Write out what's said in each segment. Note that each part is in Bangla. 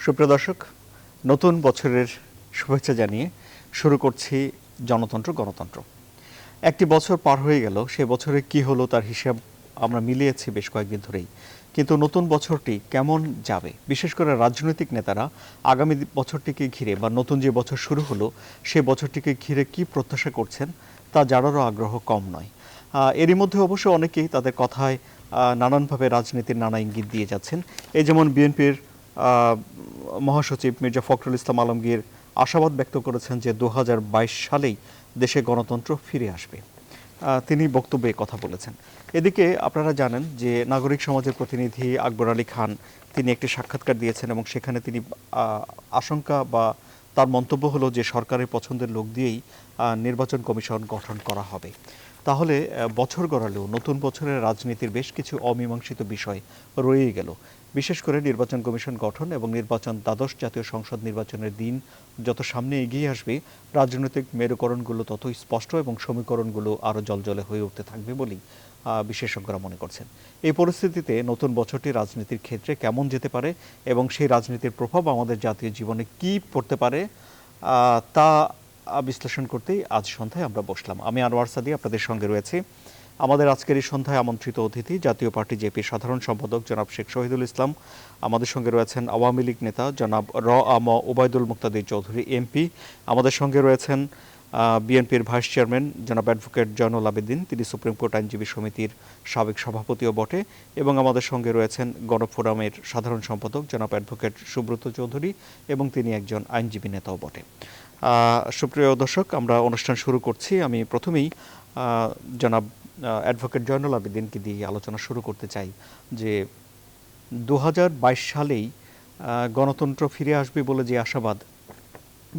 সুপ্রিয় দর্শক, নতুন বছরের শুভেচ্ছা জানিয়ে শুরু করছি জনতন্ত্র গণতন্ত্র। একটি বছর পার হয়ে গেল, সে বছরে কি হলো তার হিসাব আমরা মিলিয়েছি বেশ কয়েকদিন ধরেই। কিন্তু নতুন বছরটি কেমন যাবে, বিশেষ করে রাজনৈতিক নেতারা আগামী বছরটিকে ঘিরে বা নতুন যে বছর শুরু হলো সে বছরটিকে ঘিরে কি প্রত্যাশা করছেন তা জানারও আগ্রহ কম নয়। এরই মধ্যে অবশ্য অনেকেই তাদের কথায় নানানভাবে রাজনীতির নানা ইঙ্গিত দিয়ে যাচ্ছেন। এই যেমন বিএনপির মহাসচিব মির্জা ফখরুল ইসলাম আলমগীর আশাবাদ ব্যক্ত করেছেন যে 2022 সালেই দেশে গণতন্ত্র ফিরে আসবে। তিনি বক্তব্যে কথা বলেছেন। এদিকে আপনারা জানেন যে নাগরিক সমাজের প্রতিনিধি আকবর আলী খান তিনি একটি সাক্ষাৎকার দিয়েছেন এবং সেখানে তিনি আশঙ্কা বা তার মন্তব্য হলো যে সরকারের পছন্দের লোক দিয়েই নির্বাচন কমিশন গঠন করা হবে। তাহলে বছর গড়ালেও নতুন বছরের রাজনীতির বেশ কিছু অমীমাংসিত বিষয় রয়েই গেল। বিশেষ করে নির্বাচন কমিশন গঠন এবং নির্বাচন দ্বাদশ জাতীয় সংসদ নির্বাচনের দিন যত সামনে এগিয়ে আসবে, রাজনৈতিক মেরুকরণগুলো তত স্পষ্ট এবং সমীকরণগুলো আরও জলজলে হয়ে উঠতে থাকবে বলেই বিশেষজ্ঞরা মনে করছেন। এই পরিস্থিতিতে নতুন বছরটি রাজনীতির ক্ষেত্রে কেমন যেতে পারে এবং সেই রাজনীতির প্রভাব আমাদের জাতীয় জীবনে কী পড়তে পারে তা বিশ্লেষণ করতেই আজ সন্ধ্যায় আমরা বসলাম। আমি আনোয়ার সাদি আপনাদের সঙ্গে রয়েছি। আমাদের আজকের এই সন্ধ্যায় আমন্ত্রিত অতিথি জাতীয় পার্টি জেপির সাধারণ সম্পাদক জনাব শেখ শহীদুল ইসলাম। আমাদের সঙ্গে রয়েছেন আওয়ামী লীগ নেতা জনাব ওবায়দুল মুক্তাদির চৌধুরী এমপি। আমাদের সঙ্গে রয়েছেন বিএনপির ভাইস চেয়ারম্যান জনাব অ্যাডভোকেট জয়নুল আবেদিন, তিনি সুপ্রিম কোর্ট আইনজীবী সমিতির সাবেক সভাপতিও বটে। এবং আমাদের সঙ্গে রয়েছেন গণফোরামের সাধারণ সম্পাদক জনাব অ্যাডভোকেট সুব্রত চৌধুরী, এবং তিনি একজন আইনজীবী নেতাও বটে। সুপ্রিয় দর্শক, আমরা অনুষ্ঠান শুরু করছি। আমি প্রথমেই জনাব অ্যাডভোকেট জয়নুল আবেদিনকে দিয়ে আলোচনা শুরু করতে চাই যে 2022 সালেই গণতন্ত্র ফিরে আসবে বলে যে আশাবাদ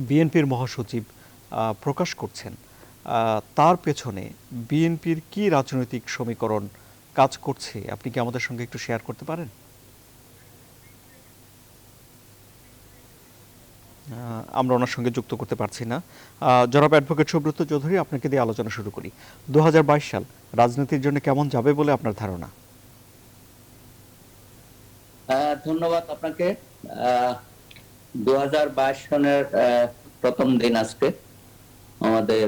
বিএনপির মহাসচিব প্রকাশ করছেন, তার পেছনে বিএনপির কি রাজনৈতিক সমীকরণ কাজ করছে, আপনি কি আমাদের সঙ্গে একটু শেয়ার করতে পারেন? আমরা ওনার সঙ্গে যুক্ত করতে পারছি না। জনাব অ্যাডভোকেট সুব্রত চৌধুরী, আপনাকে দিয়ে আলোচনা শুরু করি। 2022 সাল রাজনীতির জন্য কেমন যাবে বলে আপনার ধারণা? ধন্যবাদ আপনাকে। 2022 সনের প্রথম দিন আজকে আমাদের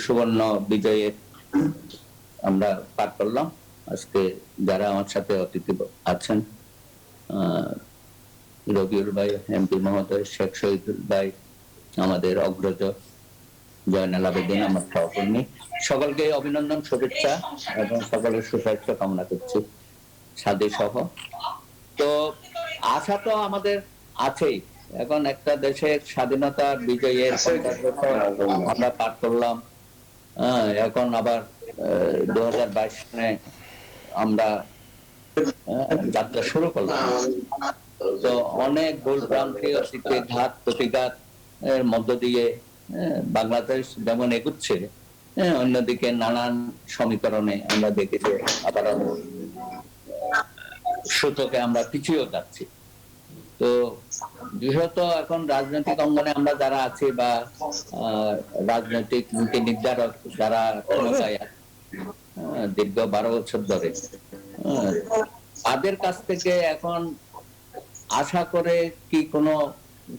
সুবর্ণ বিজয়ে আমরা পার করলাম। আজকে যারা আমার সাথে অতিথি আছেন, রবিউল ভাই, এমপি মহোদয়, শেখ শহীদুল ভাই, আমাদের অগ্রজ জয়নাল আবেদিন, আমার সহকর্মী, সকলকে অভিনন্দন, শুভেচ্ছা এবং সকলের সুস্বাস্থ্য কামনা করছি, সাদী সহ। তো আশা তো আমাদের আছেই। এখন একটা দেশের স্বাধীনতার বিজয়ের 50 বছর আমরা পার করলাম। এখন আবার 2022 সালে আমরা যাত্রা শুরু করলাম। তো অনেক ভুলভ্রান্তি, অতীতে ঘাত প্রতিঘাত এর মধ্য দিয়ে বাংলাদেশ যেমন এগুচ্ছে, অন্যদিকে নানান সমীকরণে আমরা দেখেছি আবার সূচকে আমরা পিছিয়েও যাচ্ছি। তো বৃহৎ এখন রাজনৈতিক অঙ্গনে আমরা যারা আছি বা রাজনৈতিক নীতি নির্ধারক যারা ক্ষমতায় দীর্ঘ 12 বছর ধরে, তাদের কাছ থেকে এখন আশা করে কি কোনো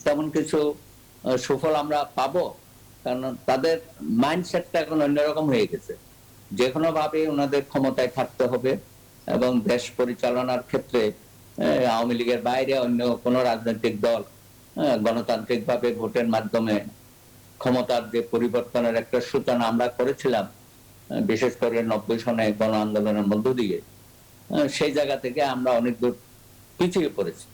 তেমন কিছু সুফল আমরা পাবো? কারণ তাদের মাইন্ডসেটটা এখন অন্যরকম হয়ে গেছে। যে কোনো ভাবে ওনাদের ক্ষমতায় থাকতে হবে এবং দেশ পরিচালনার ক্ষেত্রে আওয়ামী লীগের বাইরে অন্য কোন রাজনৈতিক দল গণতান্ত্রিক ভাবে ভোটের মাধ্যমে ক্ষমতার যে পরিবর্তনের একটা সূচনা আমরা করেছিলাম, বিশেষ করে 90 সনে গণ আন্দোলনের মধ্য দিয়ে, সেই জায়গা থেকে আমরা অনেক দূর পিছিয়ে পড়েছি।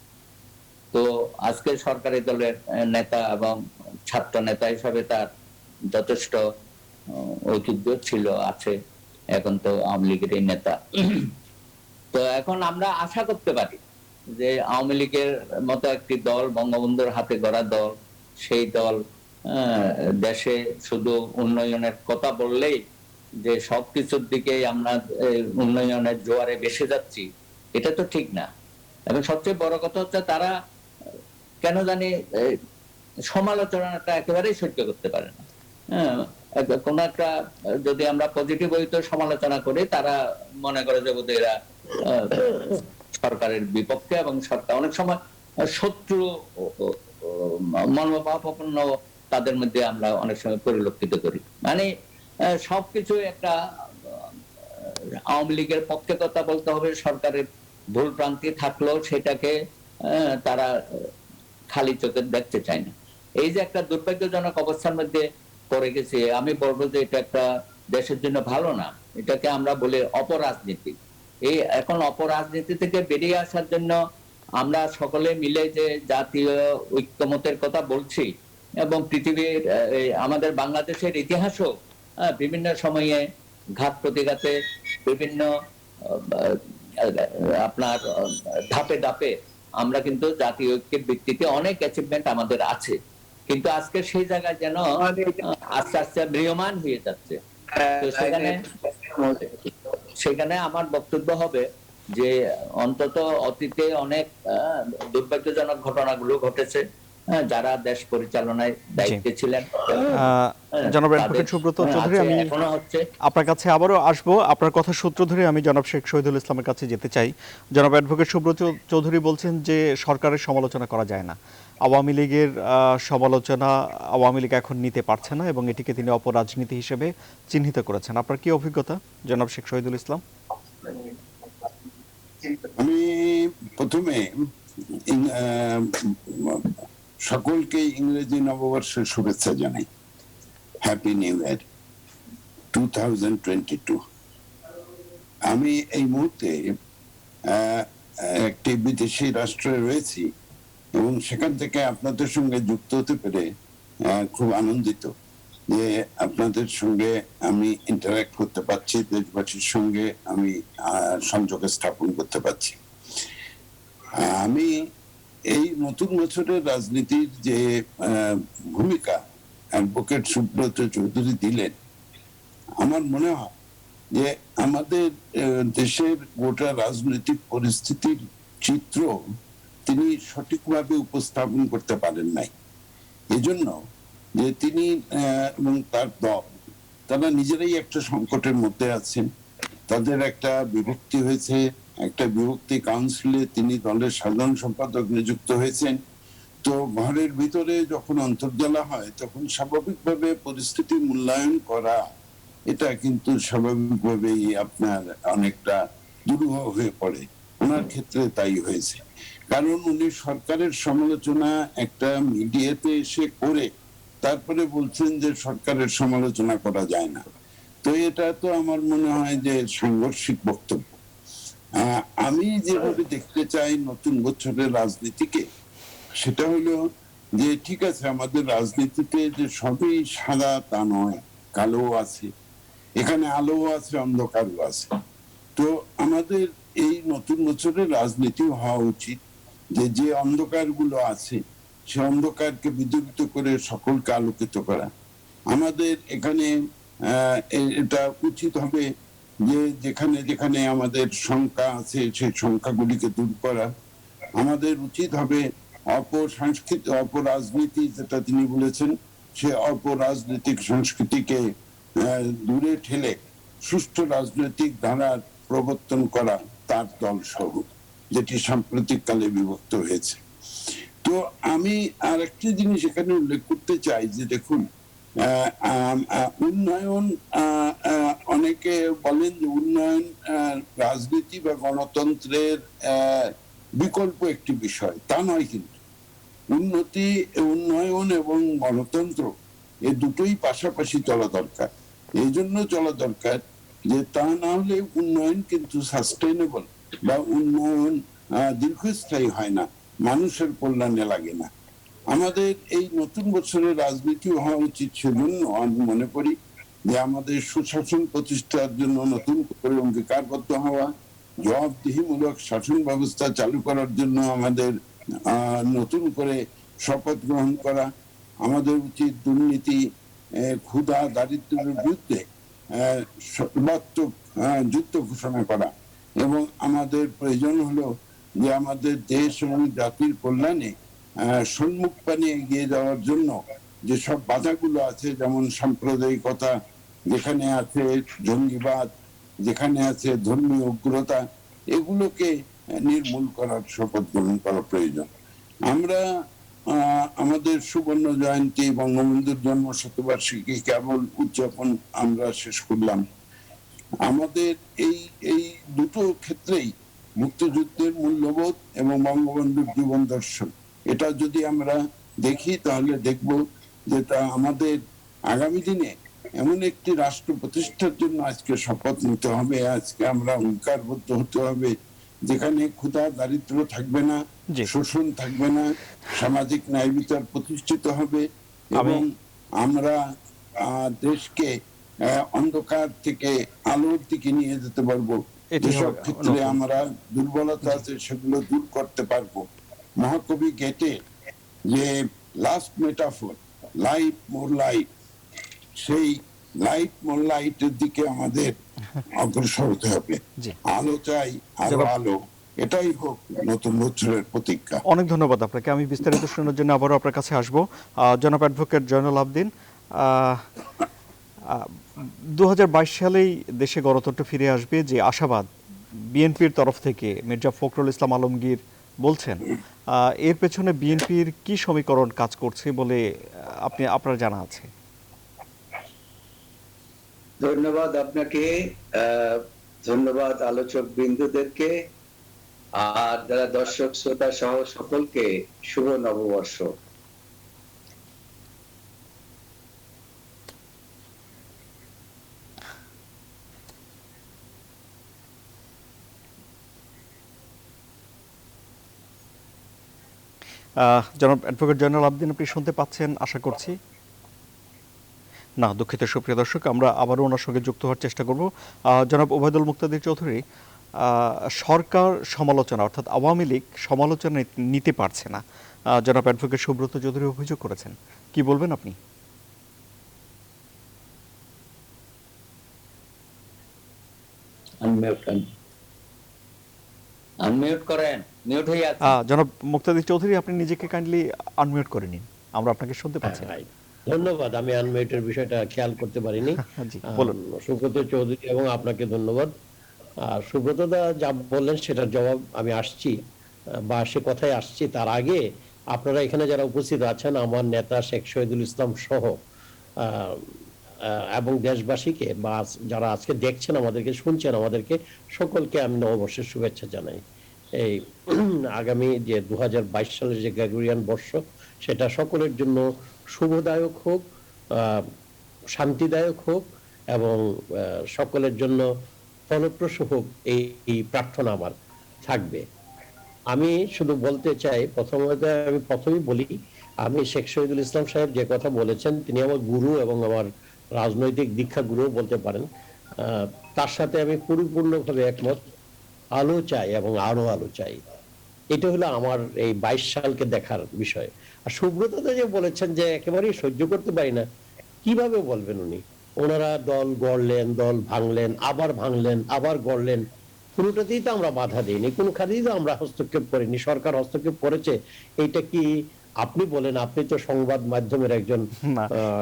তো আজকে সরকারি দলের নেতা এবং ছাত্র নেতা হিসাবে তার যথেষ্ট ঐতিহ্য ছিল, আছে, এখন তো আওয়ামী লীগের নেতা। তো এখন আমরা আশা করতে পারি যে আওয়ামী লীগের মতো একটি দল, বঙ্গবন্ধুর হাতে গড়া দল, সেই দল দেশে শুধু উন্নয়নের কথা বললেই যে সবকিছুর দিকে আমরা উন্নয়নের জোয়ারে ভেসে যাচ্ছি, এটা তো ঠিক না। এবং সবচেয়ে বড় কথা হচ্ছে তারা কেন জানি সমালোচনাটা একেবারেই সহ্য করতে পারে না। কোন একটা যদি আমরা পজিটিভ হইতে সমালোচনা করি, তারা মনে করে যে বোধহয় এরা সরকারের বিপক্ষে, এবং সরকার অনেক সময় শত্রু মনোভাবাপন্ন তাদের মধ্যে আমরা অনেক সময় পরিলক্ষিত করি। মানে সবকিছু একটা আওয়ামী লীগের পক্ষে কথা বলতে হবে, সরকারের ভুল প্রান্তি থাকলেও সেটাকে তারা খালি চোখে দেখতে চায় না। এই যে একটা দুর্ভাগ্যজনক অবস্থার মধ্যে পড়ে গেছে, আমি বলবো যে এটা একটা দেশের জন্য ভালো না। এটাকে আমরা বলি অপরাজনীতি। এই এখন অপরাজনীতি থেকে বেরিয়ে আসার জন্য আমরা সকলে মিলে যে জাতীয় ঐক্যমতের কথা বলছি, এবং পৃথিবীর আমাদের বাংলাদেশের ইতিহাসও বিভিন্ন সময়ে ঘাত প্রতিঘাতে বিভিন্ন আপনার ধাপে ধাপে আমরা কিন্তু জাতীয় ঐক্যের ভিত্তিতে অনেক অ্যাচিভমেন্ট আমাদের আছে, কিন্তু আজকে সেই জায়গায় যেন আস্তে আস্তে ম্রিয়মান হয়ে যাচ্ছে। তো সেখানে আমার বক্তব্য হবে যে অন্তত অতীতে অনেক দুর্ভাগ্যজনক ঘটনাগুলো ঘটেছে, যারা দেশ পরিচালনায় দায়িত্বে ছিলেন। জনাব অ্যাডভোকেট সুব্রত চৌধুরী, আমি আপনার কাছে আবারও আসবো। আপনার কথা সূত্র ধরে আমি জনাব শেখ শহীদুল ইসলামের কাছে যেতে চাই। জনাব অ্যাডভোকেট সুব্রত চৌধুরী বলছেন যে সরকারের সমালোচনা করা যায় না, আওয়ামী লীগের সমালোচনা আওয়ামী লীগ এখন নিতে পারছে না এবং এটিকে তিনি অপরাজনীতি হিসেবে চিহ্নিত করেছেন। আপনার কি অভিজ্ঞতা জনাব শেখ শহীদুল ইসলাম? আমি প্রথমে সকলকে ইংরেজি নববর্ষের শুভেচ্ছা জানাই। Happy new year 2022। আমি এই মুহূর্তে একটি বিদেশি রাষ্ট্রে রয়েছি এবং সেখান থেকে আপনাদের সঙ্গে যুক্ত হতে পেরে খুব আনন্দিত যে আপনাদের সঙ্গে আমি ইন্টারঅ্যাক্ট করতে পারছি, দেশবাসীর সঙ্গে আমি সংযোগ স্থাপন করতে পারছি। আমি এই নতুন বছরের রাজনীতির যে ভূমিকা অ্যাডভোকেট সুব্রত চৌধুরী দিলেন, আমার মনে হয় যে আমাদের দেশের গোটা রাজনৈতিক পরিস্থিতির চিত্র তিনি সঠিকভাবে উপস্থাপন করতে পারেন নাই। এজন্য যে তিনি এবং তার দল তারা নিজেরাই একটা সংকটের মধ্যে আছেন। তাদের একটা বিভক্তি হয়েছে, একটা বিভক্তি কাউন্সিলে তিনি দলের সাধারণ সম্পাদক নিযুক্ত হয়েছেন। তো ঘরের ভিতরে যখন অন্তর্জালা হয় তখন স্বাভাবিকভাবে পরিস্থিতি মূল্যায়ন করা এটা কিন্তু স্বাভাবিকভাবেই আপনার অনেকটা দুরূহ হয়ে পড়ে। ওনার ক্ষেত্রে তাই হয়েছে, কারণ উনি সরকারের সমালোচনা একটা মিডিয়াতে এসে করে তারপরে বলছেন যে সরকারের সমালোচনা করা যায় না। তো এটা তো আমার মনে হয় যে সাংঘর্ষিক বক্তব্য। আমি যেভাবে দেখতে চাই নতুন বছরের রাজনীতিকে, সেটা হলো যে ঠিক আছে, আমাদের রাজনীতিতে যে সবই সাদা তা নয়, কালো আছে, এখানে আলো আছে, অন্ধকারও আছে। তো আমাদের এই নতুন বছরের রাজনীতি হওয়া উচিত যে যে অন্ধকার গুলো আছে সে অন্ধকারকে বিদূরিত করে সকলকে আলোকিত করা। আমাদের এখানে এটা উচিত হবে যে যেখানে যেখানে আমাদের শঙ্কা আছে সেই শঙ্কাগুলিকে দূর করা। আমাদের উচিত হবে অপসংস্কৃতি, অপরাজনীতি যেটা তিনি বলেছেন, সে অপরাজনৈতিক সংস্কৃতিকে দূরে ঠেলে সুষ্ঠু রাজনৈতিক ধারার প্রবর্তন করা, তার দল সহ, যেটি সাম্প্রতিককালে বিভক্ত হয়েছে। তো আমি আর একটি জিনিস এখানে উল্লেখ করতে চাই যে দেখুন, উন্নয়ন, অনেকে বলেন যে উন্নয়ন রাজনীতি বা গণতন্ত্রের বিকল্প একটি বিষয়, তা নয়। কিন্তু উন্নয়ন এবং গণতন্ত্র এই দুটোই পাশাপাশি চলা দরকার। এই জন্য চলা দরকার যে তা না হলে উন্নয়ন কিন্তু সাস্টেইনেবল বা উন্নয়ন দীর্ঘস্থায়ী হয় না, মানুষের কল্যাণে লাগে না। আমাদের এই নতুন বছরের রাজনীতি হওয়া উচিত সেজন্য আমি মনে করি যে আমাদের সুশাসন প্রতিষ্ঠার জন্য নতুন করে অঙ্গীকারবদ্ধ হওয়া, জবাবদিহিমূলক শাসন ব্যবস্থা চালু করার জন্য আমাদের নতুন করে শপথ গ্রহণ করা। আমাদের উচিত দুর্নীতি, ক্ষুধা, দারিদ্র্যের বিরুদ্ধে সর্বাত্মক যুদ্ধ ঘোষণা করা, এবং আমাদের প্রয়োজন হলো যে আমাদের দেশ এবং জাতির কল্যাণে সম্মুখ পানে এগিয়ে যাওয়ার জন্য যেসব বাধাগুলো আছে, যেমন সাম্প্রদায়িকতা, যেখানে আছে জঙ্গিবাদ, যেখানে আছে ধর্মীয় উগ্রতা, এগুলোকে নির্মূল করার শপথ গ্রহণ করা প্রয়োজন। আমরা আমাদের সুবর্ণ জয়ন্তী, বঙ্গবন্ধুর জন্ম শতবার্ষিকী কেবল উদযাপন আমরা শেষ করলাম। আমাদের এই এই দুটো ক্ষেত্রেই মুক্তিযুদ্ধের মূল্যবোধ এবং বঙ্গবন্ধুর জীবন দর্শন, এটা যদি আমরা দেখি তাহলে দেখব যেটা আমাদের আগামী দিনে এমন একটি রাষ্ট্র প্রতিষ্ঠার জন্য আজকে শপথ নিতে হবে, আজকে আমরা অঙ্গীকারবদ্ধ হতে হবে, যেখানে ক্ষুধা দারিদ্র থাকবে না, শোষণ থাকবে না, সামাজিক ন্যায় বিচার প্রতিষ্ঠিত হবে এবং আমরা দেশকে অন্ধকার থেকে আলোর দিকে নিয়ে যেতে পারবো। যেসব ক্ষেত্রে আমরা দুর্বলতা আছে সেগুলো দূর করতে পারবো। মহাকবি গেটে যে লাস্ট মেটাফোর, লাইট মোর লাইট, সেই লাইট মোর লাইটের দিকে আমাদের অগ্রসর হতে হবে। আলো চাই, আরো আলো, এটাই হোক নতুন বছরের প্রতিজ্ঞা। অনেক ধন্যবাদ আপনাকে। আমি বিস্তারিত শোনার জন্য আবারও আপনার কাছে আসবো। জনাব অ্যাডভোকেট জয়নুল আবদিন, 2022 সালেই দেশে গণতন্ত্র ফিরে আসবে যে আশাবাদ বিএনপির তরফ থেকে মির্জা ফখরুল ইসলাম আলমগীর বলছেন, এর পেছনে বিএনপির কি সমীকরণ কাজ করছে বলে আপনার জানা আছে? ধন্যবাদ আপনাকে, ধন্যবাদ আলোচক বিন্দুদেরকে, আর যারা দর্শক শ্রোতা সহ সকলকে শুভ নববর্ষ। জনাব অ্যাডভোকেট জয়নুল আবদিন, আপনি শুনতে পাচ্ছেন আশা করছি? না, দুঃখিত সুপ্রিয় দর্শক, আমরা আবারও ওনার সঙ্গে যুক্ত হওয়ার চেষ্টা করব। জনাব ওবায়দুল মুক্তাদির চৌধুরী, সরকার সমালোচনা অর্থাৎ আওয়ামী লীগ সমালোচনা নিতে পারছে না, জনাব অ্যাডভোকেট সুব্রত চৌধুরী অভিযোগ করেছেন, কি বলবেন আপনি? আনমিউট করেন, মিউট হয়ে আছে। জনাব মুক্তাদির চৌধুরী, আপনি নিজেকে কাইন্ডলি আনমিউট করে নিন, আমরা আপনাকে শুনতে পাচ্ছি। ধন্যবাদ, আমি আনমিউটের বিষয়টা খেয়াল করতে পারিনি। সুব্রত চৌধুরী এবং আপনাকে ধন্যবাদ। আর সুব্রত দা যা বললেন সেটার জবাব আমি আসছি, বা সে কথায় আসছি। তার আগে আপনারা এখানে যারা উপস্থিত আছেন, আমার নেতা শেখ শহীদুল ইসলাম সহ এবং দেশবাসীকে বা যারা আজকে দেখছেন আমাদেরকে, শুনছেন আমাদেরকে, সকলকে আমি নববর্ষের শুভেচ্ছা জানাই। এই আগামী যে 2022 সালের যে গ্রেগরিয়ান বর্ষ, সেটা সকলের জন্য শুভদায়ক হোক, শান্তিদায়ক হোক এবং সকলের জন্য ফলপ্রসূ হোক, এই প্রার্থনা আমার থাকবে। আমি শুধু বলতে চাই, প্রথমেই বলি, আমি শেখ শহীদুল ইসলাম সাহেব যে কথা বলেছেন, তিনি আমার গুরু এবং আমার রাজনৈতিক দীক্ষা গুরু বলতে পারেন। তার সাথে আমি পরিপূর্ণভাবে একমত। আলো চাই এবং আরো আলো চাই, এটা হলো আমার এই 22 সালকে দেখার বিষয়। আর সুব্রত যে বলেছেন যে একেবারেই সহ্য করতে পারি না, কিভাবে বলবেন উনি? ওনারা দল গড়লেন, দল ভাঙলেন, আবার ভাঙলেন, আবার গড়লেন, কোনোটাতেই তো আমরা বাধা দিইনি, কোনো খাতেই তো আমরা হস্তক্ষেপ করিনি। সরকার হস্তক্ষেপ করেছে, এইটা কি আপনি বলেন? আপনি তো সংবাদ মাধ্যমের একজন,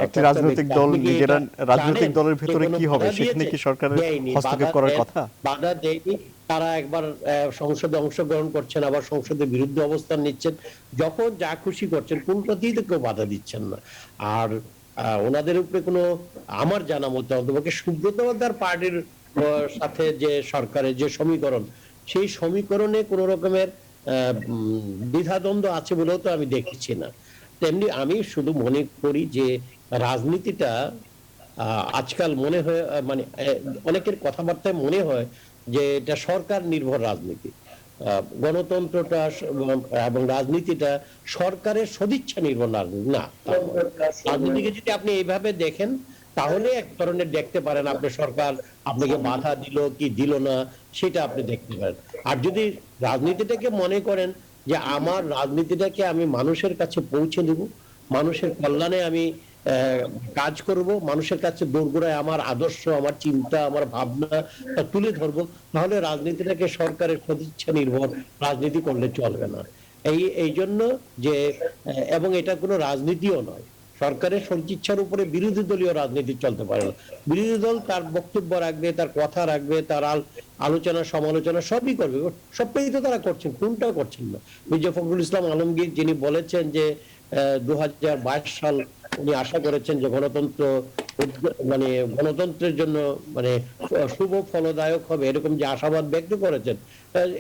একটি রাজনৈতিক দল, নিজেরা রাজনৈতিক দলের ভিতরে কি হবে সেখানে কি সরকারের হস্তক্ষেপ করার কথা? বাধা দেয়নি। তারা একবার সংসদে অংশগ্রহণ করছেন, আবার সংসদের বিরুদ্ধে অবস্থান নিচ্ছেন, যখন যা খুশি করছেন, কোনটাতেই তো কেউ বাধা দিচ্ছেন না। আর ওনাদের উপরে কোনো, আমার জানা মতো অন্তপক্ষে সুব্রত পার্টির সাথে যে সরকারের যে সমীকরণ, সেই সমীকরণে কোন রকমের দ্বিধাদ্বন্দ্ব আছে বলেও তো আমি দেখছি না। তেমনি আমি শুধু মনে করি যে রাজনীতিটা আজকাল মনে হয়, মানে অনেকের কথাবার্তায় মনে হয় যে এটা সরকার নির্ভর রাজনীতি। গণতন্ত্রটা এবং রাজনীতিটা সরকারের সদিচ্ছা নির্ভর রাজনীতি না। রাজনীতিকে যদি আপনি এইভাবে দেখেন, তাহলে এক ধরনের দেখতে পারেন আপনি সরকার আপনাকে বাধা দিল কি দিল না, সেটা আপনি দেখতে পারেন। আর যদি রাজনীতিটাকে মনে করেন যে আমার রাজনীতিটাকে আমি মানুষের কাছে পৌঁছে দেব, মানুষের কল্যাণে আমি কাজ করব, মানুষের কাছে দোরগোড়ায় আমার আদর্শ, আমার চিন্তা, আমার ভাবনা তুলে ধরবো, তাহলে রাজনীতিটাকে সরকারের সদিচ্ছা নির্ভর রাজনীতি করলে চলবে না। এই জন্য যে, এবং এটা কোনো রাজনীতিও নয়, সরকারের সদিচ্ছার উপরে বিরোধী দলীয় রাজনীতি চলতে পারে না। বিরোধী দল তার বক্তব্য রাখবে, তার কথা রাখবে, তার আলোচনা সমালোচনা সবই করবে, সবটাই তো তারা করছেন, কোনটা করছেন না। মির্জা ফখরুল ইসলাম আলমগীর যিনি বলেছেন যে 2022 সাল উনি আশা করেছেন যে গণতন্ত্র মানে গণতন্ত্রের জন্য মানে শুভ ফলদায়ক হবে, এরকম যে আশাবাদ ব্যক্ত করেছেন,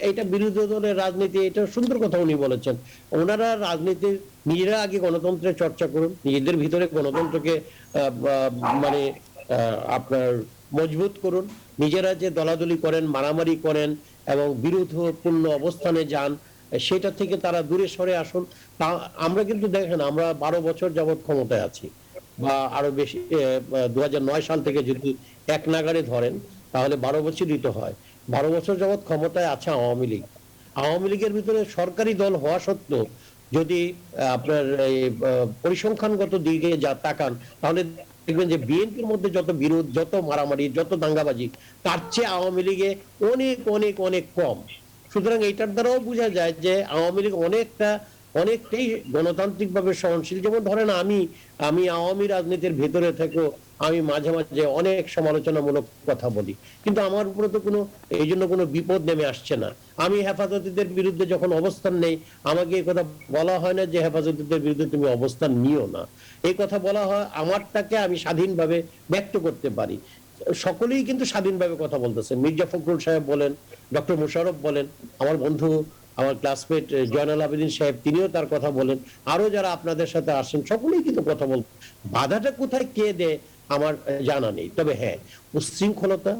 এটা বিরোধী দলের রাজনীতি, এটা সুন্দর কথা উনি বলেছেন। ওনারা রাজনীতির নিজেরা আগে গণতন্ত্রের চর্চা করুন, নিজেদের ভিতরে গণতন্ত্রকে মানে আপনার মজবুত করুন, নিজেরা যে দলাদলি করেন, মারামারি করেন এবং বিরোধপূর্ণ অবস্থানে যান, সেটা থেকে তারা দূরে সরে আসুন। তা আমরা কিন্তু দেখেন, আমরা 12 বছর যাবৎ ক্ষমতায় আছি, বা আরো বেশি, 2009 সাল থেকে যদি এক নাগাড়ে ধরেন তাহলে 12 বছরই তো হয়। 12 বছর যাবৎ ক্ষমতায় আছে আওয়ামী লীগ। আওয়ামী লীগের ভিতরে সরকারি দল হওয়া সত্ত্বেও যদি আপনার এই পরিসংখ্যানগত দিকে যা তাকান, তাহলে দেখবেন যে বিএনপির মধ্যে যত বিরোধ, যত মারামারি, যত দাঙ্গাবাজি, তার চেয়ে আওয়ামী লীগে অনেক অনেক অনেক কম। সুতরাং এটার দ্বারাও বোঝা যায় যে আওয়ামী লীগ অনেকটাই গণতান্ত্রিক ভাবে সহনশীল। যেমন ধরেন আমি আওয়ামী রাজনীতির ভেতরে থেকেও আমি মাঝে মাঝে অনেক সমালোচনামূলক কথা বলি, কিন্তু আমার উপরে তো এই জন্য কোনো বিপদ নেমে আসছে না। আমি হেফাজতিদের বিরুদ্ধে যখন অবস্থান নেই, আমাকে এই কথা বলা হয় না যে হেফাজতিদের বিরুদ্ধে তুমি অবস্থান নিও না। এই কথা বলা হয়, আমারটাকে আমি স্বাধীনভাবে ব্যক্ত করতে পারি। সকলেই কিন্তু স্বাধীনভাবে কথা বলতেছে। মির্জা ফখরুল সাহেব বলেন, ডক্টর মোশাররফ বলেন, আমার বন্ধু, আমার ক্লাসমেট জয়নাল আবেদিন সাহেব, তিনিও তার কথা বলেন, আরো যারা আপনাদের সাথে আসেন সকলেই কিন্তু কথা বল। বাধাটা কোথায় কে দেয় আমার জানা নেই। তবে হ্যাঁ, উচ্ছৃঙ্খলতা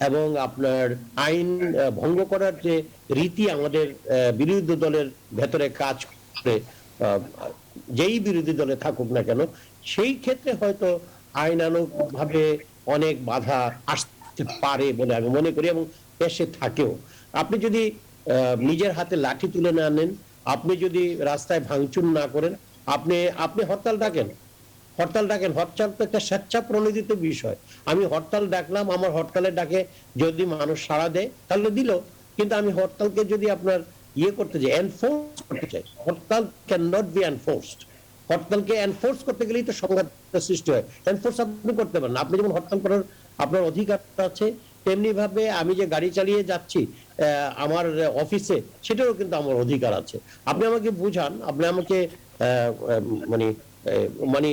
এবং আপনার আইন ভঙ্গ করার যে রীতি আমাদের বিরোধী দলের ভেতরে কাজ করে, যেই বিরোধী দলে থাকুক না কেন, সেই ক্ষেত্রে হয়তো আইনানুগ ভাবে অনেক বাধা আসতে পারে বলে আমি মনে করি, এবং এসে থাকেও। আপনি যদি নিজের হাতে লাঠি তুলে না নেন, আপনি যদি রাস্তায় ভাঙচুর না করেন, আপনি হরতাল ডাকেন, হরতাল তো একটা স্বেচ্ছা প্রণোদিত বিষয়। আমি হরতাল ডাকলাম, আমার হরতালের ডাকে যদি মানুষ সাড়া দেয় তাহলে দিল, কিন্তু আমি হরতালকে যদি আপনার করতে চাই, এনফোর্স করতে চাই, hartal can not be enforced. হরতালকে এনফোর্স করতে গেলেই তো সংঘাত সৃষ্টি হয়। এনফোর্স আপনি করতে পারেন না। আপনি যেমন হরতাল করার আপনার অধিকার আছে, তেমনি ভাবে আমি যে গাড়ি চালিয়ে যাচ্ছি আমার অফিসে, সেটারও কিন্তু আমার অধিকার আছে। আপনি আমাকে বুঝান, আপনি আমাকে মানে মানে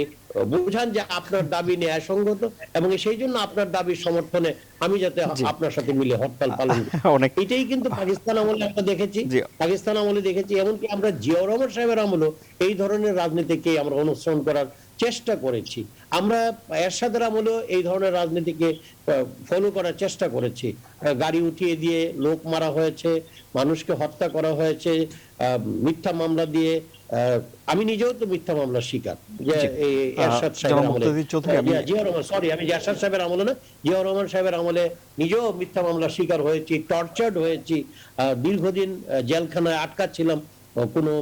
বুঝান যে আপনার দাবি ন্যায়সঙ্গত, এবং সেই জন্য আপনার দাবির সমর্থনে আমি যাতে আপনার সাথে মিলে হরতাল পালন করি। এটাই কিন্তু পাকিস্তান আমলে আমরা দেখেছি, এমনকি আমরা জিয়াউর রহমান সাহেবের আমলেও এই ধরনের রাজনীতিকে আমরা অনুসরণ করার চেষ্টা করেছি। আমরা এরশাদের আমলেও এই ধরনের রাজনীতিকে ফলো করার চেষ্টা করেছি। গাড়ি উঠিয়ে দিয়ে লোক মারা হয়েছে, মানুষকে হত্যা করা হয়েছে মিথ্যা মামলা দিয়ে। আমি নিজেও তো মিথ্যা মামলার শিকার, যে এরশাদ সাহেবের আমলে, আমি এরশাদ সাহেবের আমলে না, জিয়াউর রহমান সাহেবের আমলে নিজেও মিথ্যা মামলার শিকার হয়েছি, টর্চার্ড হয়েছি, দীর্ঘদিন জেলখানায় আটকাচ্ছিলাম কোনো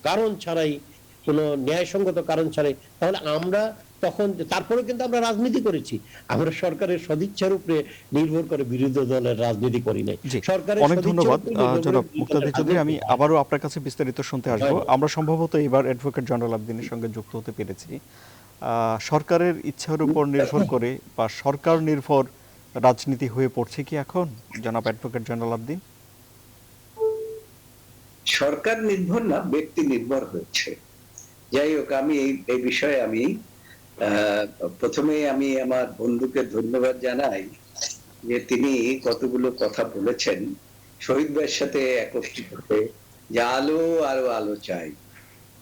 কারণ ছাড়াই, কোনো ন্যায়সঙ্গত কারণ ছাড়াই। তাহলে আমরা তখন, তারপরে কিন্তু আমরা রাজনীতি করেছি, আমরা সরকারের সদিচ্ছার উপরে নির্ভর করে বিরোধী দলের রাজনীতি করি নাই। সরকারের অনেক ধন্যবাদ জনাব মুক্তাদির চৌধুরী। আমি আবারও আপনার কাছে বিস্তারিত শুনতে আসবো। আমরা সম্ভবত এবার অ্যাডভোকেট জয়নাল আবেদিনের সঙ্গে যুক্ত হতে পেরেছি। সরকারের ইচ্ছার উপর নির্ভর করে বা সরকার নির্ভর রাজনীতি হয়ে পড়ছে কি এখন জনাব অ্যাডভোকেট জয়নাল আবেদিন? সরকার নির্ভর না, ব্যক্তি নির্ভর হয়েছে। যাই হোক, আমি এই বিষয়ে আমি প্রথমে আমি আমার বন্ধুকে ধন্যবাদ জানাই যে তিনি কতগুলো কথা বলেছেন শহীদ ভাইয়ের সাথে একত্রিত হয়ে, যে আলো আরো আলো চাই।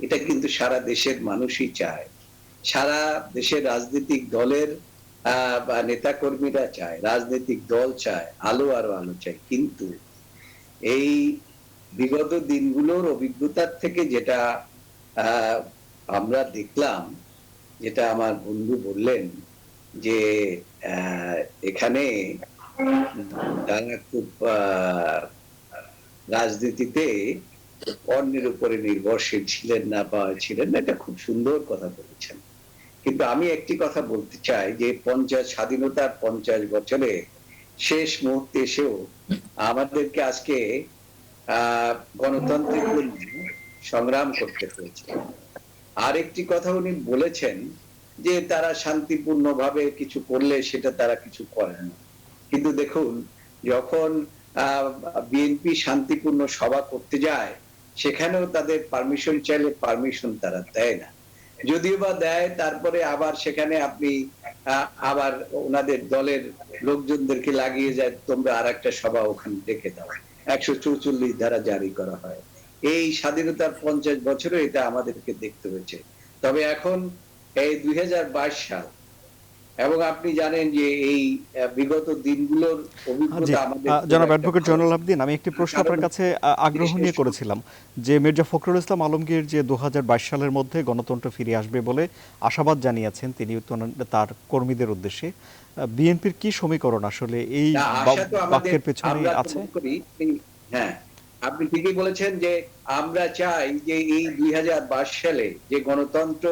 এটা কিন্তু সারা দেশের মানুষই চায়, সারা দেশের রাজনৈতিক দলের বা নেতা কর্মীরা চায়, রাজনৈতিক দল চায়, আলো আরো আলো চাই। কিন্তু এই বিগত দিনগুলোর অভিজ্ঞতার থেকে যেটা আমরা দেখলাম, যেটা আমার বন্ধু বললেন, যে এখানে তারা খুব রাজনীতিতে অন্যের উপরে নির্ভরশীল ছিলেন না বা ছিলেন না, এটা খুব সুন্দর কথা বলেছেন। কিন্তু আমি একটি কথা বলতে চাই, যে স্বাধীনতার 50 বছরে শেষ মুহূর্তে এসেও আমাদেরকে আজকে গণতন্ত্রের জন্য সংগ্রাম করতে হয়েছে। আরেকটি কথা উনি বলেছেন যে তারা শান্তিপূর্ণভাবে কিছু করলে সেটা তারা কিছু করে না। কিন্তু দেখুন, যখন বিএনপি শান্তিপূর্ণ সভা করতে যায়, সেখানেও তাদের পারমিশন চাইলে পারমিশন তারা দেয় না। যদিও বা দেয়, তারপরে আবার সেখানে আপনি আবার ওনাদের দলের লোকজনদেরকে লাগিয়ে যায়, তোমরা আর একটা সভা ওখানে ডেকে দাও। 144 ধারা জারি করা হয়। এই স্বাধীনতার 50 বছরে এটা আমাদেরকে দেখতে হয়েছে। তবে এখন এই 2022 সাল, এবং আপনি জানেন যে এই বিগত দিনগুলোর জি, অভিজ্ঞতা আমাদের জনাব অ্যাডভোকেট জয়নুল আবদিন, আমি একটি প্রশ্ন আপনার কাছে আগ্রহ নিয়ে করেছিলাম যে মির্জা ফখরুল ইসলাম আলমগীর যে 2022 সালের মধ্যে গণতন্ত্র ফিরে আসবে বলে আশাবাদ জানিয়েছেন তিনি তার কর্মীদের উদ্দেশ্যে, বিএনপির কি সমীকরণ আসলে এই আশা তো আমাদের, বাক্যের পেছনে আমরা আছে? করি। হ্যাঁ, আপনি ঠিকই বলেছেন যে আমরা চাই যে এই 2022 সালে যে গণতন্ত্র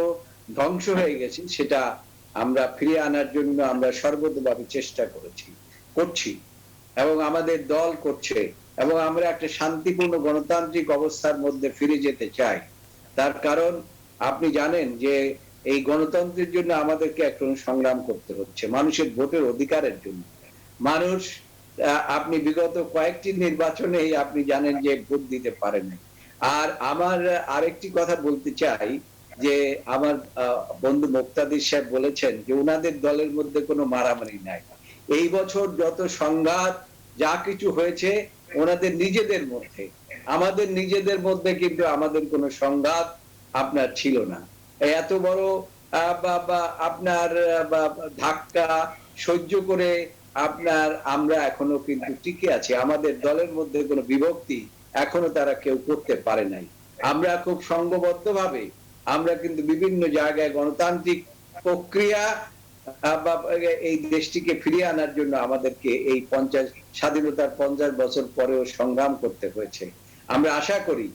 ধ্বংস হয়ে গেছে সেটা আমরা ফিরিয়ে আনার জন্য আমরা সর্বতোভাবে চেষ্টা করছি, এবং আমাদের দল করছে, এবং আমরা একটা শান্তিপূর্ণ গণতান্ত্রিক অবস্থার মধ্যে ফিরে যেতে চাই। তার কারণ আপনি জানেন যে এই গণতন্ত্রের জন্য আমাদেরকে এখন সংগ্রাম করতে হচ্ছে, মানুষের ভোটের অধিকারের জন্য। মানুষ, আপনি বিগত কয়েকটি নির্বাচনে আপনি জানেন যে ভোট দিতে পারেন। আর আমার আরেকটি কথা বলতে চাই যে আমার বন্ধু মুক্তাদির সাহেব বলেছেন যে ওনাদের দলের মধ্যে কোনো মারামারি নাই। এই বছর যত সংঘাত যা কিছু হয়েছে ওনাদের নিজেদের মধ্যে, আমাদের নিজেদের মধ্যে কিন্তু আমাদের কোনো সংঘাত আপনার ছিল না। এত বড় আপনার ধাক্কা সহ্য করে আপনার আমরা এখনো কিন্তু টিকে আছি। আমাদের দলের মধ্যে কোনো বিভক্তি এখনো তারা কেউ করতে পারে নাই। আমরা খুব সংঘবদ্ধভাবে আমরা কিন্তু বিভিন্ন জায়গায় গণতান্ত্রিক প্রক্রিয়া এই দেশটিকে ফিরিয়ে আনার জন্য আমাদেরকে এই স্বাধীনতার 50 বছর পরেও সংগ্রাম করতে হয়েছে। আমরা আশা করি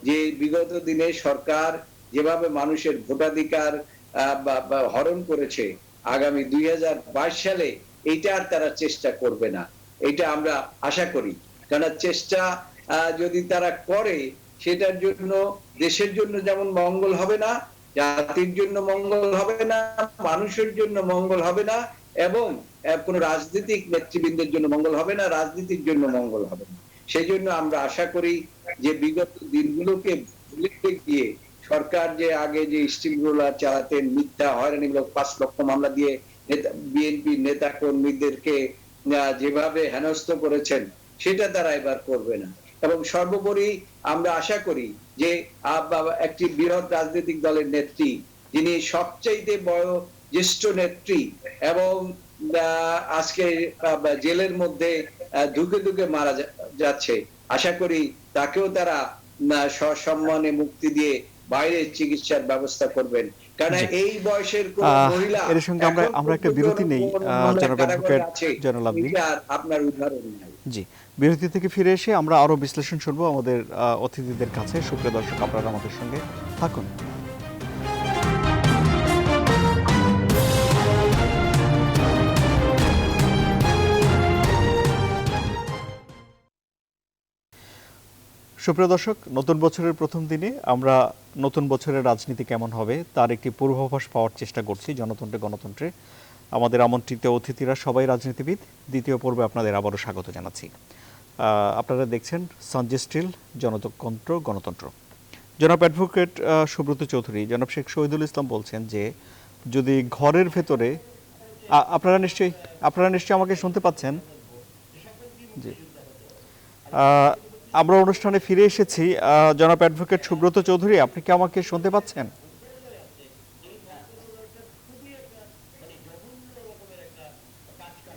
যে বিগত দিনে সরকার যেভাবে মানুষের ভোটাধিকার হরণ করেছে, আগামী 2022 সালে এইটা আর তারা চেষ্টা করবে না, এটা আমরা আশা করি। কারণ চেষ্টা যদি তারা করে, সেটার জন্য দেশের জন্য যেমন মঙ্গল হবে না, জাতির জন্য মঙ্গল হবে না, মানুষের জন্য মঙ্গল হবে না, এবং কোন রাজনৈতিক নেতৃবৃন্দের জন্য মঙ্গল হবে না, রাজনীতির জন্য মঙ্গল হবে না। সেই জন্য আমরা আশা করি যে বিগত দিনগুলোকে ভুলে গিয়ে সরকার যে আগে যে স্টিল রোলার চালাতেন, মিথ্যা হয়রানিমূলক 5 লক্ষ মামলা দিয়ে বিএনপি নেতা কর্মীদেরকে যেভাবে হেনস্থ করেছেন, সেটা তারা এবার করবে না। এবং সর্বোপরি আমরা আশা করি যে একটি বৃহৎ রাজনৈতিক দলের নেত্রী, যিনি সবচাইতে বড় জ্যেষ্ঠ নেত্রী এবং আজকে জেলের মধ্যে ধুকে ধুকে মারা যাচ্ছে, আশা করি তাকেও তারা সসম্মানে মুক্তি দিয়ে বাইরে চিকিৎসার ব্যবস্থা করবেন। কারণ এই বয়সের কোন মহিলা, এর সঙ্গে আমরা একটা বিরতি নেই জনাব অ্যাডভোকেট জয়নুল আবদিন, আপনার উদাহরণ নাই। জি, বিরতি থেকে ফিরে এসে আমরা আরো বিশ্লেষণ শুনবো আমাদের অতিথিদের কাছে। সুপ্রিয় দর্শক, আপনারা আমাদের সঙ্গে থাকুন। সুপ্রিয় দর্শক, নতুন বছরের প্রথম দিনে আমরা নতুন বছরের রাজনীতি কেমন হবে তার একটি পূর্বাভাস পাওয়ার চেষ্টা করছি জনতন্ত্রে গণতন্ত্রে। আমাদের আমন্ত্রিত অতিথিরা সবাই রাজনীতিবিদ। দ্বিতীয় পর্বে আপনাদের আবারও স্বাগত জানাচ্ছি। আপনারা দেখছেন সঞ্জয় স্টিল, জনতন্ত্র গণতন্ত্র। জনাব অ্যাডভোকেট সুব্রত চৌধুরী, জনাব শেখ শহীদুল ইসলাম বলছেন যে যদি ঘরের ভেতরে, আপনারা নিশ্চয়ই আমাকে শুনতে পাচ্ছেন? জি, আমরা অনুষ্ঠানে ফিরে এসেছি। জনাব অ্যাডভোকেট সুব্রত চৌধুরী, আপনি কি আমাকে শুনতে পাচ্ছেন?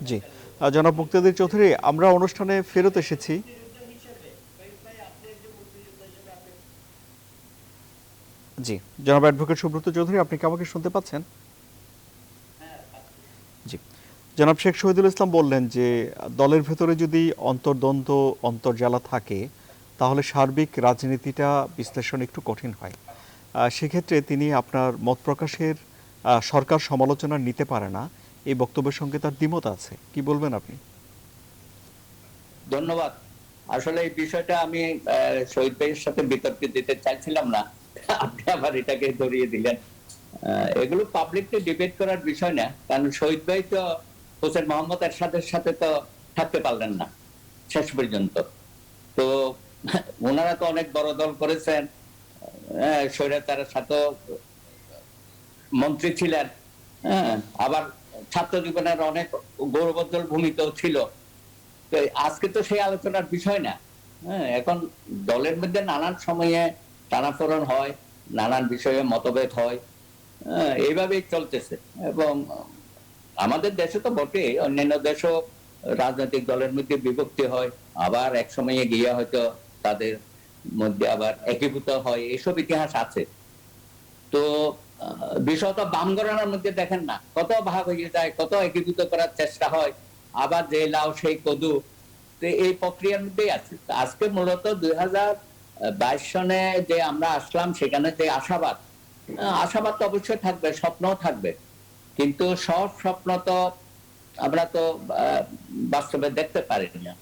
জি, জনাব মুক্তাদির চৌধুরী, আমরা অনুষ্ঠানে ফেরত এসেছি। জি, জনাব অ্যাডভোকেট সুব্রত চৌধুরী, আপনি কি আমাকে শুনতে পাচ্ছেন? জি, জনাব শেখ শহীদুল ইসলাম বললেন যে দলের ভেতরে যদি অন্তর্দ্বন্দ্ব অন্তর্জালা থাকে তাহলে সার্বিক রাজনীতিটা বিশ্লেষণ একটু কঠিন হয়। সেক্ষেত্রে তিনি আপনার মত প্রকাশের সরকার সমালোচনা নিতে পারে না এই বক্তব্যের সঙ্গে তার দ্বিমত আছে, কি বলবেন আপনি? ধন্যবাদ। আসলে এই বিষয়টা আমি শহীদ ভাইয়ের সাথে বিতর্কে দিতে চাইছিলাম না, আপনি আবার এটাকে ধরিয়ে দিলেন। এগুলো পাবলিকলি ডিবেট করার বিষয় না, কারণ শহীদ ভাই তো হোসেন মোহাম্মদ এরশাদের সাথে তো থাকতে পারলেন না শেষ পর্যন্ত। তো ওনারা তো অনেক বড় দল করেছেন, স্বৈরাচারের সাথে মন্ত্রী ছিলেন, হ্যাঁ, আবার ছাত্র জীবনের অনেক গৌরবোজ্জ্বল ভূমিকাও ছিল। তো আজকে তো সেই আলোচনার বিষয় না। হ্যাঁ, এখন দলের মধ্যে নানান সময়ে টানাপোড়েন হয়, নানান বিষয়ে মতভেদ হয়, এইভাবেই চলতেছে। এবং আমাদের দেশে তো বটে, অন্যান্য দেশও রাজনৈতিক দলের মধ্যে বিভক্তি হয়, আবার এক সময়ে গিয়ে হয়তো তাদের মধ্যে আবার একীভূত হয়, এসব ইতিহাস আছে। তো বিশেষত বাম ঘরানার মধ্যে দেখেন না, কত ভাগ হয়ে যায়, কত একীভূত করার চেষ্টা হয়, আবার যে লাও সেই কদু। তো এই প্রক্রিয়ার মধ্যেই আছে। আজকে মূলত 2022 সনে যে আমরা আসলাম, সেখানে যে আশাবাদ, আশাবাদ তো অবশ্যই থাকবে, স্বপ্নও থাকবে, কিন্তু সব স্বপ্ন তো আমরা তো বাস্তবে দেখতে পারি না,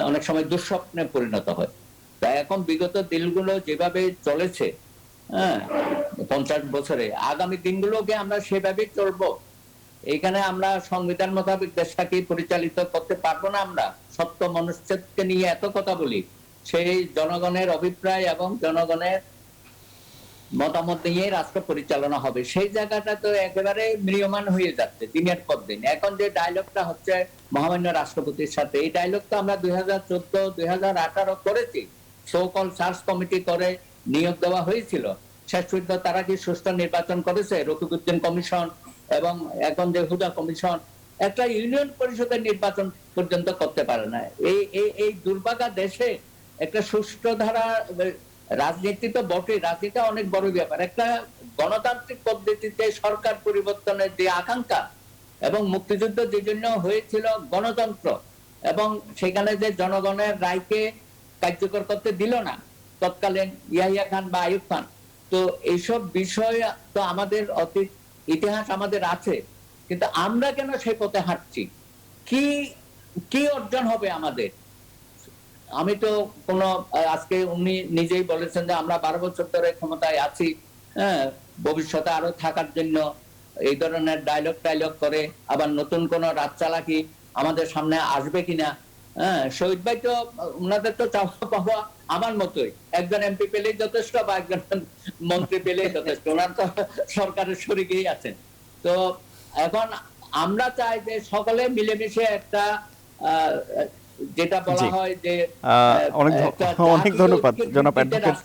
অনেক সময় দুঃস্বপ্নে পরিণত হয়। তাই এখন বিগত দিনগুলো যেভাবে চলেছে, 50 বছরে, আগামী দিনগুলোকে আমরা সেভাবেই চলবো। এখানে আমরা সংবিধান মোতাবেক দেশটাকে পরিচালিত করতে পারবো না। আমরা সত্য মনুষ্যকে নিয়ে এত কথা বলি, সেই জনগণের অভিপ্রায় এবং জনগণের মতামত নিয়ে রাষ্ট্র পরিচালনা হবে, সেই জায়গাটা তো একেবারে ম্রিয়মান হয়ে যাচ্ছে দিনের পর দিন। এখন যে ডায়লগটা হচ্ছে মহামান্য রাষ্ট্রপতির সাথে, এই ডায়লগ তো আমরা 2014 2018 করেছি, সো কল সার্চ কমিটি করে নিয়োগ দেওয়া হয়েছিল। শেষ পর্যন্ত তারা কি সুষ্ঠু নির্বাচন করেছে? রফিকুদ্দিন কমিশন এবং এখন যে হুদা কমিশন একটা ইউনিয়ন পরিষদের নির্বাচন পর্যন্ত করতে পারে না। এই দুর্ভাগা দেশে একটা সুষ্ঠু ধারা রাজনীতি তো বটে, রাজনীতি অনেক বড় ব্যাপার। একটা গণতান্ত্রিক পদ্ধতিতে সরকার পরিবর্তনের যে আকাঙ্ক্ষা এবং মুক্তিযুদ্ধ যে জন্য হয়েছিল গণতন্ত্র, এবং সেখানে যে জনগণের রায়কে কার্যকর করতে দিল না তৎকালীন ইয়াহিয়া খান বা আইয়ুব খান, তো এইসব বিষয় তো আমাদের অতীত ইতিহাস আমাদের আছে, কিন্তু আমরা কেন সেই পথে হাঁটছি? কি কি অর্জন হবে আমাদের? আমি তো কোন, আজকে উনি নিজেই বলেছেন যে আমরা 12 বছর ধরে ক্ষমতায় আছি, হ্যাঁ, ভবিষ্যতে আরো থাকার জন্য এই ধরনের ডায়লগ করে আবার নতুন কোন রাত চালাকি আমাদের সামনে আসবে কিনা। হ্যাঁ, শহীদ ভাই তো, ওনাদের তো চাওয়া পাওয়া আমার মতোই, একজন এমপি পেলেই যথেষ্ট বা একজন মন্ত্রী পেলেই যথেষ্ট, ওনার তো সরকারের শরিকেই আছেন। তো এখন আমরা চাই যে সকলে মিলেমিশে একটা যেটা বলা হয় যে অনেক ধন্যবাদ জনাব অ্যাডভোকেট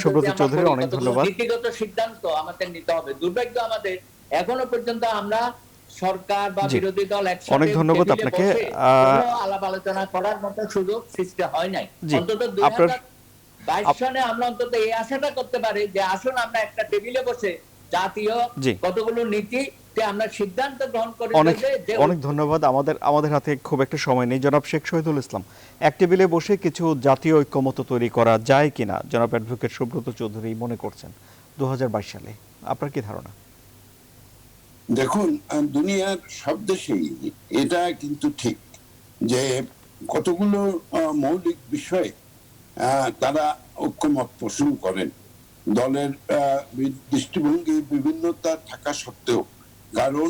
সুব্রত চৌধুরী, অনেক ধন্যবাদ। নীতিগত সিদ্ধান্ত আমাদের নিতে হবে। দুর্ভাগ্য আমাদের এখনো পর্যন্ত আমরা সরকার বা বিরোধী দল একসাথে অনেক ধন্যবাদ আপনাকে, আলাপ আলোচনা করার মতো সুযোগ সৃষ্টি হয় নাই। অন্তত 2022 সনে আমরা অন্তত এই আশাটা করতে পারি যে আসুন আমরা একটা টেবিলে বসে জাতীয় কতগুলো নীতি আমরা সিদ্ধান্ত গ্রহণ করি। অনেক ধন্যবাদ। আমাদের হাতে খুব একটা সময় নেই। জনাব শেখ শহীদুল ইসলাম, এক টেবিলে বসে কিছু জাতীয় ঐক্যমত্য তৈরি করা যায় কিনা জনাব অ্যাডভোকেট সুব্রত চৌধুরী মনে করছেন 2022 সালে, আপনার কি ধারণা? দেখুন, দুনিয়ার সব দেশেই এটা কিন্তু ঠিক যে কতগুলো মৌলিক বিষয়ে তারা ঐক্যমত পোষণ করেন। দলের দৃষ্টিভঙ্গি বিভিন্নতা থাকা সত্ত্বেও, কারণ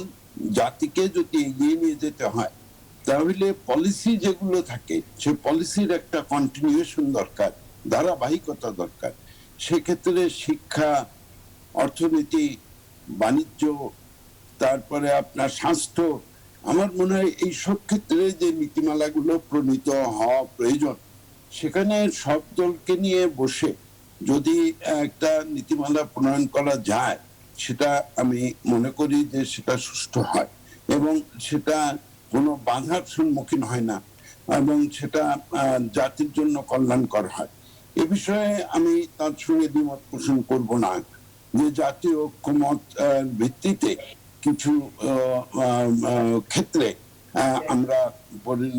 জাতিকে যদি এগিয়ে নিয়ে যেতে হয় তাহলে পলিসি যেগুলো থাকে সে পলিসির একটা কন্টিনিউশন দরকার, ধারাবাহিকতা দরকার। সেক্ষেত্রে শিক্ষা, অর্থনীতি, বাণিজ্য, তারপরে আপনার স্বাস্থ্য, আমার মনে হয় এই সব ক্ষেত্রে যে নীতিমালাগুলো প্রণীত হওয়া প্রয়োজন, সেখানে সব দলকে নিয়ে বসে যদি একটা নীতিমালা প্রণয়ন করা যায়, সেটা আমি মনে করি যে সেটা সুষ্ঠু হয় এবং সেটা কোনো বাধার সম্মুখীন হয় না এবং সেটা জাতির জন্য কল্যাণকর হয়। এ বিষয়ে আমি তার সঙ্গে দ্বিমত পোষণ করব না যে জাতীয় ঐক্যমত ভিত্তিতে কিছু ক্ষেত্রে আমরা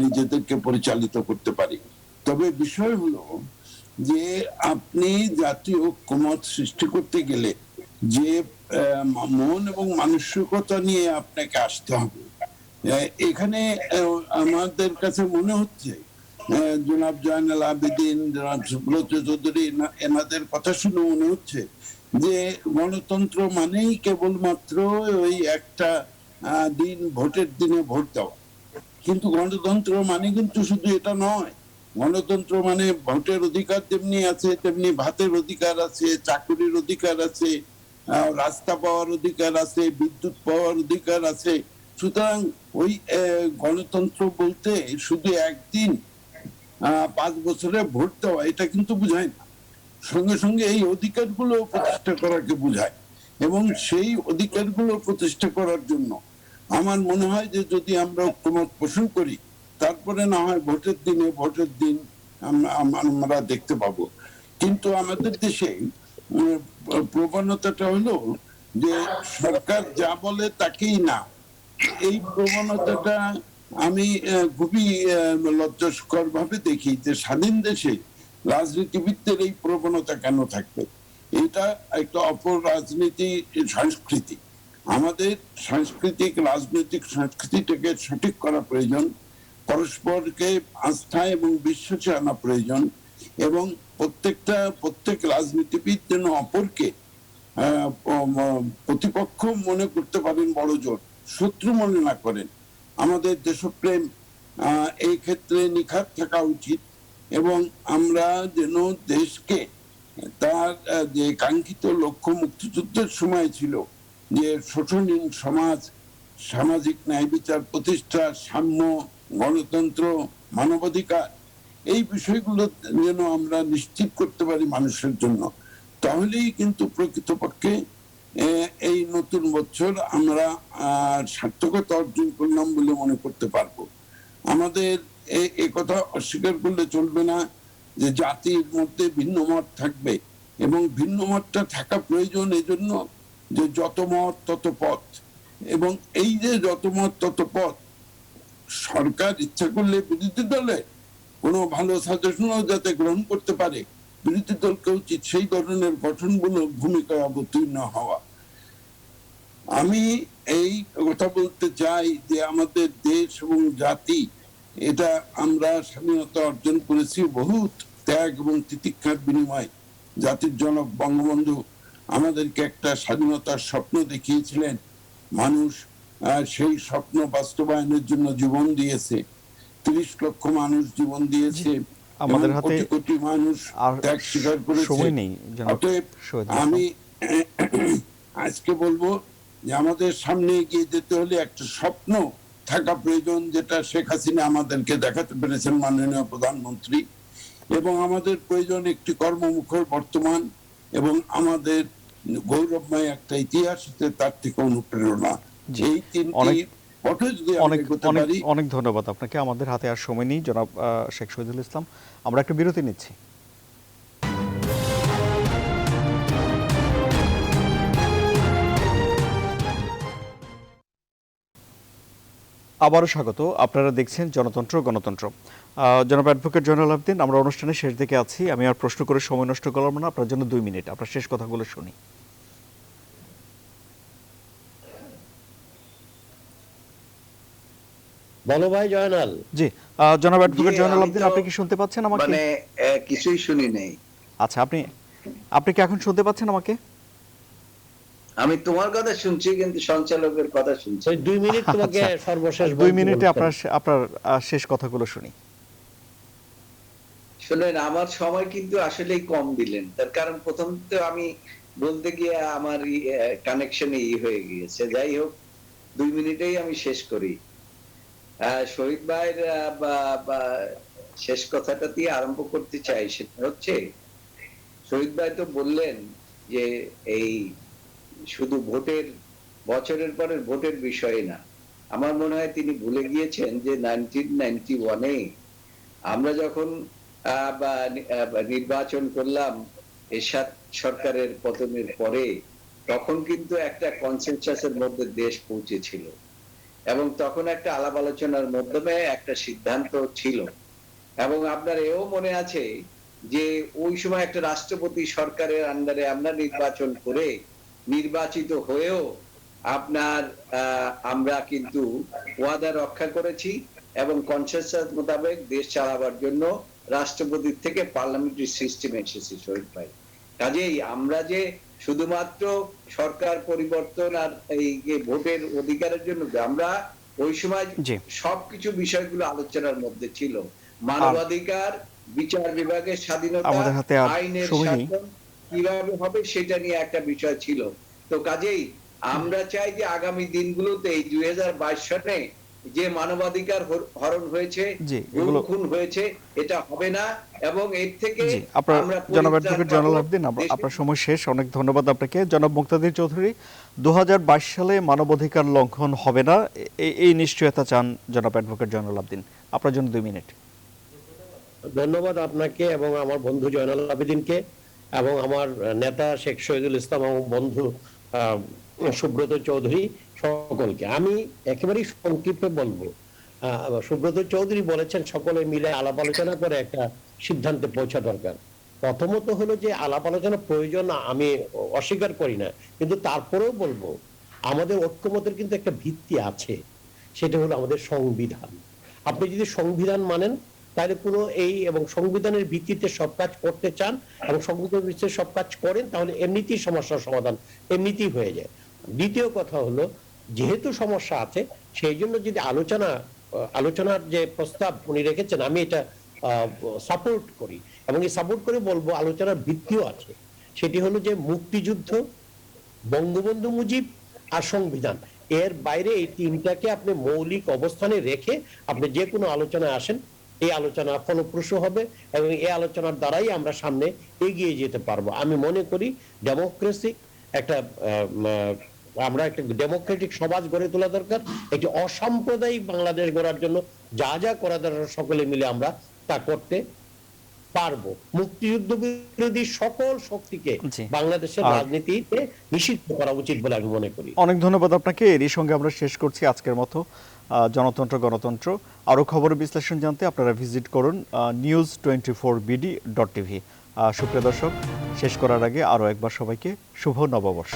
নিজেদেরকে পরিচালিত করতে পারি। তবে বিষয় হলো যে আপনি জাতীয় ঐক্যমত সৃষ্টি করতে গেলে যে মন এবং মানসিকতা নিয়ে আপনাকে আসতে হবে। এখানে আমাদের কাছে মনে হচ্ছে জনাব জয়নাল আবেদিন, জনাব সুব্রত চৌধুরী, এনাদের কথা শুনে মনে হচ্ছে যে গণতন্ত্র মানেই কেবলমাত্র ওই একটা দিন, ভোটের দিনে ভোট দেওয়া। কিন্তু গণতন্ত্র মানে কিন্তু শুধু এটা নয়। গণতন্ত্র মানে ভোটের অধিকার যেমনি আছে, তেমনি ভাতের অধিকার আছে, চাকরির অধিকার আছে, রাস্তা পাওয়ার অধিকার আছে, বিদ্যুৎ পাওয়ার অধিকার আছে। সুতরাং ওই গণতন্ত্র বলতে শুধু একদিন 5 বছরে ভোট দেওয়া এটা কিন্তু বোঝায় না। সঙ্গে সঙ্গে এই অধিকারগুলো প্রতিষ্ঠা করাকে বোঝায়। এবং সেই অধিকারগুলো প্রতিষ্ঠা করার জন্য আমার মনে হয় যে যদি আমরা ঐক্যমত পোষণ করি, তারপরে না হয় ভোটের দিন আমরা দেখতে পাবো। কিন্তু আমাদের দেশে প্রবণতাটা হলো যে সরকার যা বলে তাকেই না। এই প্রবণতাটা আমি খুবই লজ্জাস্কর ভাবে দেখি যে স্বাধীন দেশে রাজনীতিবিদদের এই প্রবণতা কেন থাকবে। এটা একটা অপর রাজনীতি সংস্কৃতি। আমাদের সাংস্কৃতিক রাজনৈতিক সংস্কৃতিটাকে সঠিক করা প্রয়োজন, পরস্পরকে আস্থা এবং বিশ্বাসে আনা প্রয়োজন, এবং প্রত্যেক রাজনীতিবিদ যেন অপরকে প্রতিপক্ষ মনে করতে পারেন, বড় জোর শত্রু মনে না করেন। আমাদের দেশপ্রেম এই ক্ষেত্রে নিখাত থাকা উচিত, এবং আমরা যেন দেশকে তার যে কাঙ্ক্ষিত লক্ষ্য মুক্তিযুদ্ধের সময় ছিল যে শোষণহীন সমাজ, সামাজিক ন্যায় বিচার প্রতিষ্ঠা, সাম্য, গণতন্ত্র, মানবাধিকার, এই বিষয়গুলো যেন আমরা নিশ্চিত করতে পারি মানুষের জন্য, তাহলেই কিন্তু প্রকৃতপক্ষে এই নতুন বছর আমরা সার্থকতা অর্জন করলাম বলে মনে করতে পারবো। আমাদের এই কথা অস্বীকার করলে চলবে না যে জাতির মধ্যে ভিন্ন মত থাকবে, এবং ভিন্ন মতটা থাকা প্রয়োজন এজন্য যে যত মত তত পথ। এবং এই যে যত মত তত পথ, সরকার ইচ্ছা করলে বিরোধী দলে কোনো ভালো সাজেশনও যাতে গ্রহণ করতে পারে, বিরোধী দলকে উচিত সেই ধরনের গঠনমূলক ভূমিকায় অবতীর্ণ হওয়া। আমি এই কথা বলতে চাই যে আমাদের দেশ এবং জাতি, এটা আমরা স্বাধীনতা অর্জন করেছি বহুত ত্যাগ এবং তিতিক্ষার বিনিময়ে। জাতির জনক বঙ্গবন্ধু আমাদেরকে একটা স্বাধীনতার স্বপ্ন দেখিয়েছিলেন। মানুষ সেই স্বপ্ন বাস্তবায়নের জন্য জীবন দিয়েছে। 30 লক্ষ মানুষ জীবন দিয়েছে, আমাদের হাতে কোটি কোটি মানুষ ত্যাগ স্বীকার করেছে। অতএব আমি আজকে বলবো যে আমাদের সামনে এগিয়ে যেতে হলে একটা স্বপ্ন থাকা প্রয়োজন, যেটা শেখ হাসিনা আমাদেরকে দেখাতে পেরেছেন, মাননীয় প্রধানমন্ত্রী। এবং আমাদের প্রয়োজন একটি কর্মমুখর বর্তমান, এবং আমাদের গৌরবময় একটা ইতিহাস, তার থেকে অনুপ্রেরণা। এই তিনটি পথে যদি আমরা এগোতে পারি। অনেক ধন্যবাদ আপনাকে। আমাদের হাতে আর সময় নেই জনাব শেখ শহীদুল ইসলাম, আমরা একটা বিরতি নিচ্ছি। আবারও স্বাগত। আপনারা দেখছেন জনতন্ত্র গণতন্ত্র। জনাব অ্যাডভোকেট জয়নাল আবেদিন, আমরা অনুষ্ঠানের শেষ দিকে আছি। আমি আর প্রশ্ন করে সময় নষ্ট করলাম না, আপনার জন্য 2 মিনিট, আপনার শেষ কথাগুলো শুনি। বলো ভাই জয়নাল। জি, জনাব অ্যাডভোকেট জয়নাল আবেদিন, আপনি কি শুনতে পাচ্ছেন আমাকে? মানে কিছুই শুনি নাই। আচ্ছা, আপনি কি এখন শুনতে পাচ্ছেন আমাকে? আমি তোমার কথা শুনছি, কিন্তু সঞ্চালকের কথা শুনছি। 2 মিনিট তোমাকে সর্বশেষ 2 মিনিটে আপনার শেষ কথাগুলো শুনি। শুনেন, আমার সময় কিন্তু আসলেই কম দিলেন। তার কারণ প্রথম তো আমি বলতে গিয়ে আমার কানেকশনে হয়ে গিয়েছে। যাই হোক, 2 মিনিটেই আমি শেষ করি। শহীদ ভাইয়ের শেষ কথাটা দিয়ে আরম্ভ করতে চাই। সেটা হচ্ছে, শহীদ ভাই তো বললেন যে এই শুধু বছরের পরের ভোটের বিষয় না। আমার মনে হয় তিনি ভুলে গিয়েছেন যে 1991-এ আমরা যখন নির্বাচন করলাম এরশাদ সরকারের পতনের পরে, তখন কিন্তু একটা কনসেনসাসের মধ্যে দেশ পৌঁছেছিল, এবং তখন একটা আলাপ আলোচনার মাধ্যমে একটা সিদ্ধান্ত ছিল। এবং আপনার এও মনে আছে যে ওই সময় একটা রাষ্ট্রপতি সরকারের আন্ডারে আমরা নির্বাচন করে নির্বাচিত হয়েও আমরা কিন্তু ওয়াদা রক্ষা করেছি, এবং কনসেনসাস মোতাবেক দেশ চালাবার জন্য রাষ্ট্রপতির থেকে পার্লামেন্টারি সিস্টেম এসেছে শহীদ ভাই। কাজেই আমরা যে শুধুমাত্র সরকার পরিবর্তন আর এই যে ভোটের অধিকারের জন্য, আমরা ওই সময় জি। সবকিছু বিষয়গুলো আলোচনার মধ্যে ছিল। মানবাধিকার, বিচার বিভাগের স্বাধীনতা, আমাদের হাতে আর আইনের সময় নেই। শাসন কিভাবে হবে সেটা নিয়ে একটা বিষয় ছিল। তো কাজেই আমরা চাই যে আগামী দিনগুলোতে এই 2022 সনে যে মানবাধিকার হরণ হয়েছে, জি, গুম এগুলো খুন হয়েছে, এটা হবে না এবং এর থেকে জি, আপনার আমরা জনাব পরিত্রাণ অ্যাডভোকেট পাবো। জয়নাল আবদিন, দেশের- আপনার সময় শেষ। অনেক ধন্যবাদ আপনাকে। জনাব মুক্তাদির চৌধুরী, 2022 সালে মানবাধিকার লঙ্ঘন হবে না, এই নিশ্চয়তা চান জনাব অ্যাডভোকেট জয়নাল আবদিন। আপনার জন্য 2 মিনিট। ধন্যবাদ আপনাকে এবং আমার বন্ধু জয়নাল আবেদিনকে এবং আমার নেতা শেখ শহীদুল ইসলাম এবং বন্ধু সুব্রত চৌধুরী সকলকে। আমি একেবারেই সংক্ষিপ্তে বলবো, সুব্রত চৌধুরী বলেছেন সকলে মিলে আলাপ আলোচনা করে একটা সিদ্ধান্তে পৌঁছা দরকার। প্রথমত হলো যে আলাপ আলোচনা প্রয়োজন, আমি অস্বীকার করি না, কিন্তু তারপরেও বলবো আমাদের ঐক্যমতের কিন্তু একটা ভিত্তি আছে, সেটা হলো আমাদের সংবিধান। আপনি যদি সংবিধান মানেন তাহলে কোনো এবং সংবিধানের ভিত্তিতে সব কাজ করতে চান এবং সংবিধানের ভিত্তিতে সব কাজ করেন, তাহলে এমনিতেই সমস্যার সমাধান এমনিতেই হয়ে যায়। দ্বিতীয় কথা হলো, যেহেতু সমস্যা আছে সেই জন্য যদি আলোচনার যে প্রস্তাব উনি রেখেছেন আমি এটা সাপোর্ট করি এবং এই সাপোর্ট করে বলবো আলোচনার ভিত্তিও আছে। সেটি হলো যে মুক্তিযুদ্ধ, বঙ্গবন্ধু মুজিব আর সংবিধান, এর বাইরে এই তিনটাকে আপনি মৌলিক অবস্থানে রেখে আপনি যে কোনো আলোচনায় আসেন, এই আলোচনা ফলপ্রসূ হবে এবং এই আলোচনার দ্বারাই আমরা সামনে এগিয়ে যেতে পারবো। আমি মনে করি ডেমোক্রেসি একটা আমরা একটা ডেমোক্রেটিক সমাজ গড়ে তোলা দরকার। একটি অসাম্প্রদায়িক বাংলাদেশ গড়ার জন্য যা যা করা দরকার সকলে মিলে আমরা তা করতে পারবো। মুক্তিযুদ্ধ বিরোধী সকল শক্তিকে জি। বাংলাদেশের রাজনীতিতে নিষিদ্ধ করা উচিত বলে আমি মনে করি। অনেক ধন্যবাদ আপনাকে। এরই সঙ্গে আমরা শেষ করছি আজকের মতো জনতন্ত্র গণতন্ত্র। আরও খবরের বিশ্লেষণ জানতে আপনারা ভিজিট করুন news24bd.tv। সুপ্রিয় দর্শক, শেষ করার আগে আরও একবার সবাইকে শুভ নববর্ষ।